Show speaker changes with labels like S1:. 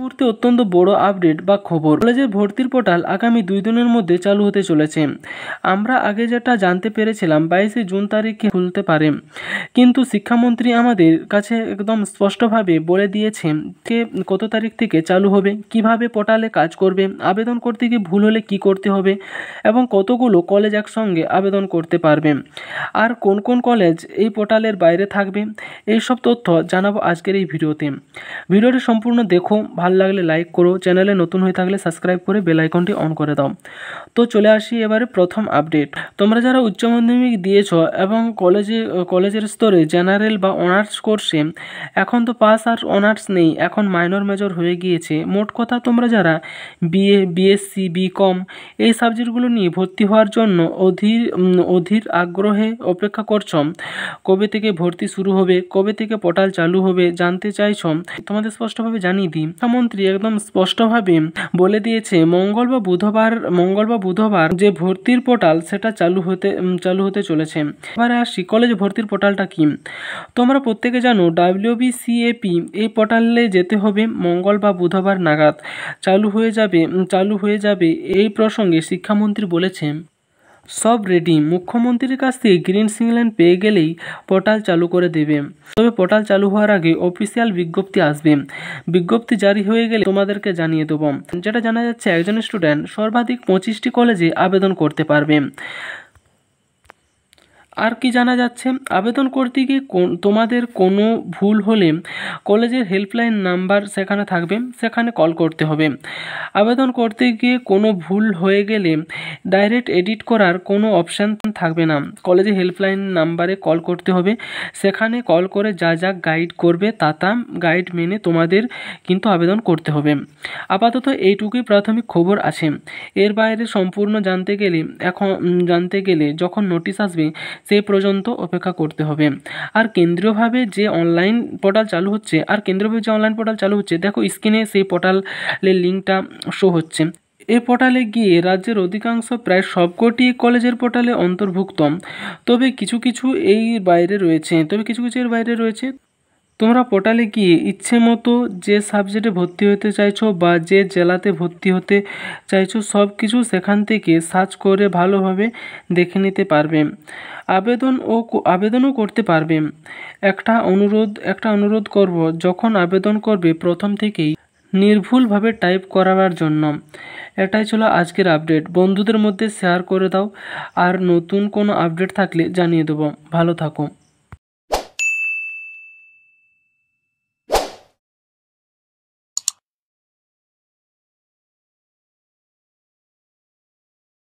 S1: মুহূর্তে অত্যন্ত বড় আপডেট বা খবর। কলেজের ভর্তির পোর্টাল আগামী 2 দিনের মধ্যে চালু হতে চলেছে। আমরা আগে যেটা জানতে পেরেছিলাম 22 জুন তারিখে খুলতে পারে, কিন্তু শিক্ষামন্ত্রী আমাদের কাছে একদম স্পষ্টভাবে বলে দিয়েছে যে কত তারিখ থেকে চালু হবে, কিভাবে পোর্টালে কাজ করবে, আবেদন করতে গিয়ে ভুল হলে কি করতে হবে এবং কতগুলো কলেজ একসঙ্গে আবেদন করতে পারবে, আর কোন কোন কলেজ এই পোর্টালের বাইরে থাকবে, এই সব তথ্য জানাবো আজকের এই ভিডিওতে। ভিডিওটি সম্পূর্ণ দেখো, ভালো লাগলে লাইক করো, চ্যানেলে নতুন হয়ে থাকলে সাবস্ক্রাইব করে বেল আইকনটি অন করে দাও। তো চলে আসি এবারে প্রথম আপডেট। তোমরা যারা উচ্চ মাধ্যমিক দিয়েছ এবং কলেজের স্তরে জেনারেল বা অনার্স কোর্সে, এখন তো পাস আর অনার্স নেই, এখন মাইনর মেজর হয়ে গিয়েছে। মোট কথা তোমরা যারা বিএ, বিএসসি, বিকম এই সাবজেক্টগুলো নিয়ে ভর্তি হওয়ার জন্য অধীর আগ্রহে অপেক্ষা করছ, কবে থেকে ভর্তি শুরু হবে, কবে থেকে পোর্টাল চালু হবে জানতে চাইছ, তোমাদের স্পষ্টভাবে জানিয়ে দিই। শিক্ষামন্ত্রী একদম স্পষ্টভাবে বলে দিয়েছে মঙ্গল বা বুধবার যে ভর্তির পোর্টাল সেটা চালু হতে চলেছে। এবারে আসি কলেজ ভর্তির পোর্টালটা কি। তোমরা প্রত্যেকে জানো WBCAP এই পোর্টালে যেতে হবে মঙ্গল বা বুধবার নাগাদ চালু হয়ে যাবে। এই প্রসঙ্গে শিক্ষামন্ত্রী বলেছেন সব রেডি, মুখ্যমন্ত্রীর কাছ থেকে গ্রিন সিগন্যাল পেয়ে গেলেই পোর্টাল চালু করে দেবে। তবে পোর্টাল চালু হওয়ার আগে অফিসিয়াল বিজ্ঞপ্তি আসবে, বিজ্ঞপ্তি জারি হয়ে গেলে তোমাদেরকে জানিয়ে দেবো। যেটা জানা যাচ্ছে একজন স্টুডেন্ট সর্বাধিক 25টি কলেজে আবেদন করতে পারবে। আর কি জানা যাচ্ছে, আবেদন করতে গিয়ে তোমাদের কোনো ভুল হলে কলেজের হেল্পলাইন নাম্বার সেখানে থাকবে, সেখানে কল করতে হবে। আবেদন করতে গিয়ে কোনো ভুল হয়ে গেলে ডাইরেক্ট এডিট করার কোনো অপশান থাকবে না, কলেজের হেল্পলাইন নাম্বারে কল করতে হবে। সেখানে কল করে যা গাইড করবে তা গাইড মেনে তোমাদের কিন্তু আবেদন করতে হবে। আপাতত এইটুকুই প্রাথমিক খবর আছে। এর বাইরে সম্পূর্ণ জানতে গেলে যখন নোটিশ আসবে সেই পর্যন্ত অপেক্ষা করতে হবে। আর কেন্দ্রীয়ভাবে যে অনলাইন পোর্টাল চালু হচ্ছে, দেখো স্ক্রিনে সেই পোর্টালের লিঙ্কটা শো হচ্ছে। এই পোর্টালে গিয়ে রাজ্যের অধিকাংশ প্রায় সবকটি কলেজের পোর্টালে অন্তর্ভুক্ত, তবে কিছু কিছু এর বাইরে রয়েছে। তোমরা পোর্টালে গিয়ে ইচ্ছে মতো যে সাবজেক্টে ভর্তি হতে চাইছো বা যে জেলাতে ভর্তি হতে চাইছো সব কিছু সেখান থেকে সার্চ করে ভালোভাবে দেখে নিতে পারবে, আবেদনও করতে পারবে। একটা অনুরোধ করব, যখন আবেদন করবে প্রথম থেকেই নির্ভুলভাবে টাইপ করাবার জন্য। এটাই ছিল আজকের আপডেট, বন্ধুদের মধ্যে শেয়ার করে দাও, আর নতুন কোনো আপডেট থাকলে জানিয়ে দেবো। ভালো থাকো।